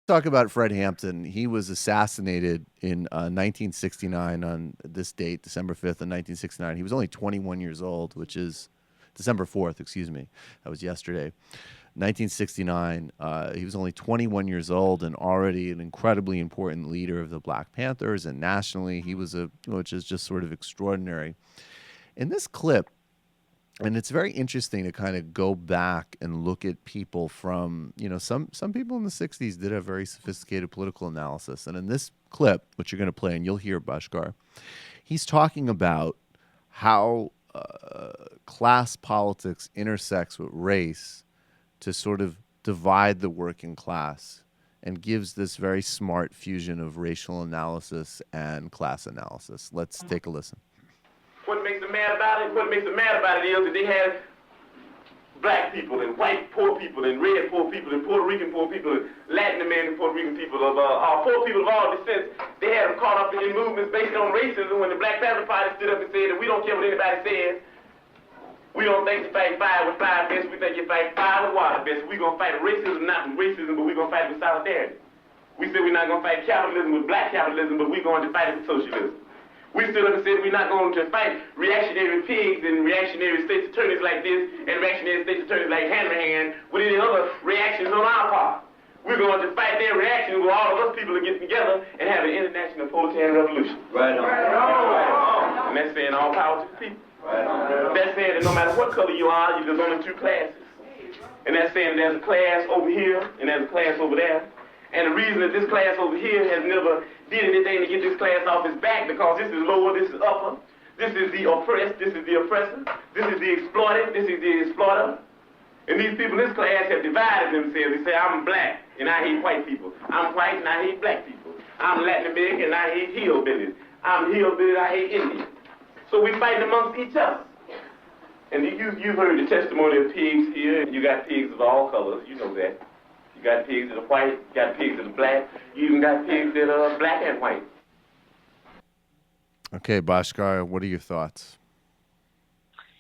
Talk about Fred Hampton. He was assassinated in 1969 on this date, December 5th of 1969. He was only 21 years old, which is December 4th, excuse me. That was yesterday. 1969. He was only 21 years old and already an incredibly important leader of the Black Panthers, and nationally, he was which is just sort of extraordinary. In this clip, and it's very interesting to kind of go back and look at people from, some people in the 60s did a very sophisticated political analysis. And in this clip, which you're going to play and you'll hear Bashkar, he's talking about how class politics intersects with race to sort of divide the working class, and gives this very smart fusion of racial analysis and class analysis. Let's take a listen. What makes them mad about it? What makes them mad about it is that they have black people and white poor people and red poor people and Puerto Rican poor people and Latin American Puerto Rican people of poor people of all descents. They had them caught up in movements based on racism when the Black Panther Party stood up and said that we don't care what anybody says. We don't think you fight fire with fire best. We think you fight fire with water best. We're going to fight racism, not with racism, but we're going to fight with solidarity. We said we're not going to fight capitalism with black capitalism, but we're going to fight it with socialism. We stood up and said we're not going to fight reactionary pigs and reactionary state's attorneys like this and reactionary state's attorneys like Hanrahan with any other reactions on our part. We're going to fight their reactions where all of us people are getting together and have an international proletarian revolution. Right on. Right on. And that's saying all power to the people. Right on. That's saying that no matter what color you are, there's only two classes. And that's saying there's a class over here and there's a class over there. And the reason that this class over here has never did anything to get this class off its back, because this is lower, this is upper, this is the oppressed, this is the oppressor, this is the exploited, this is the exploiter. And these people in this class have divided themselves. They say, I'm black and I hate white people. I'm white and I hate black people. I'm Latin American and I hate hillbillies. I'm hillbilly and I hate Indians. So we fighting amongst each other. And you've heard the testimony of pigs here. You got pigs of all colors, you know that. You got pigs that are white, you got pigs that are black, you even got pigs that are black and white. Okay, Bashkar, what are your thoughts?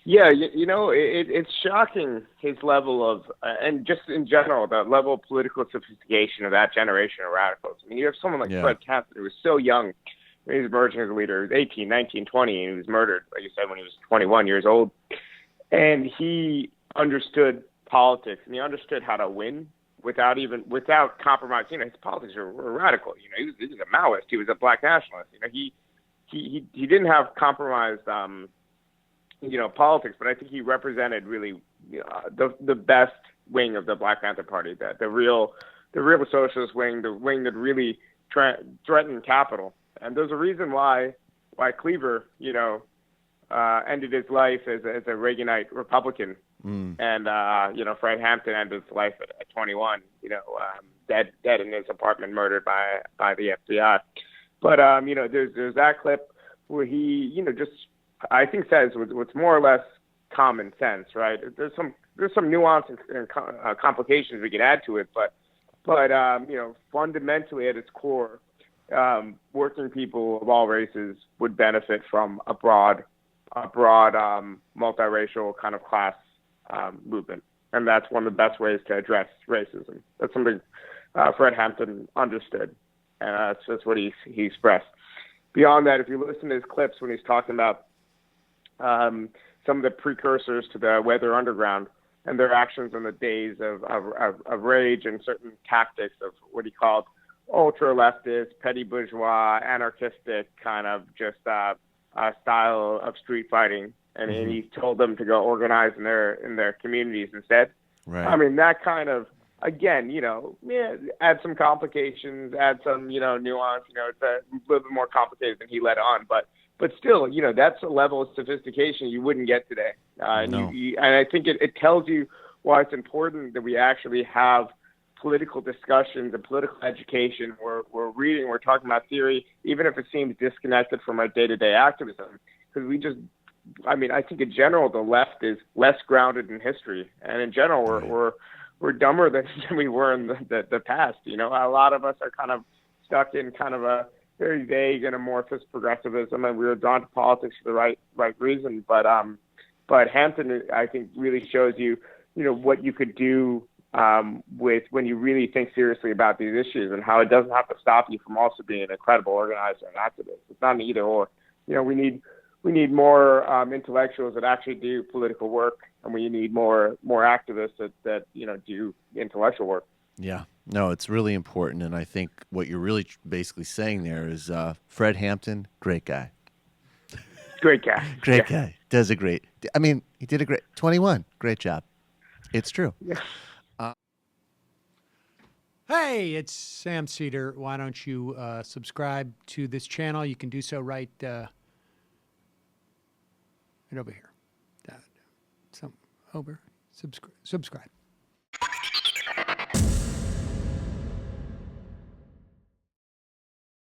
Yeah, it's shocking his level of, and just in general, the level of political sophistication of that generation of radicals. I mean, you have someone like Fred Hampton, who was so young when he was emerging as a leader. He was 18, 19, 20, and he was murdered, like you said, when he was 21 years old. And he understood politics, and he understood how to win without compromise. His politics were radical. He was a Maoist. He was a black nationalist. He didn't have compromised, politics, but I think he represented really the best wing of the Black Panther Party, the real socialist wing, the wing that really threatened capital. And there's a reason why Cleaver, ended his life as a Reaganite Republican. And, Fred Hampton ended his life at 21, dead in his apartment, murdered by the FBI. But, there's that clip where he, I think says what's more or less common sense, right? There's some nuance and complications we can add to it, but fundamentally at its core, working people of all races would benefit from a broad multiracial kind of class movement, and that's one of the best ways to address racism. That's something Fred Hampton understood, and that's what he expressed. Beyond that, if you listen to his clips when he's talking about some of the precursors to the Weather Underground and their actions in the days of rage and certain tactics of what he called ultra-leftist, petty bourgeois, anarchistic kind of just style of street fighting, and he told them to go organize in their communities instead. Right. I mean, that kind of, again, add some complications, add some, nuance. It's a little bit more complicated than he let on, but still, that's a level of sophistication you wouldn't get today. And I think it tells you why it's important that we actually have political discussions and political education. We're reading, we're talking about theory, even if it seems disconnected from our day-to-day activism, because I think in general the left is less grounded in history, and in general we're dumber than we were in the past. A lot of us are kind of stuck in kind of a very vague and amorphous progressivism, and we were drawn to politics for the right reason. But Hampton, I think, really shows you, what you could do with when you really think seriously about these issues, and how it doesn't have to stop you from also being an incredible organizer and activist. It's not an either or. You know, we need more intellectuals that actually do political work, and we need more activists that you know do intellectual work. Yeah, no, it's really important, and I think what you're really basically saying there is Fred Hampton, great guy. Great guy. Great guy. Does a great. I mean, he did a great 21. Great job. It's true. Yeah. Hey, it's Sam Seder. Why don't you subscribe to this channel? You can do so right over here. Over. Subscribe.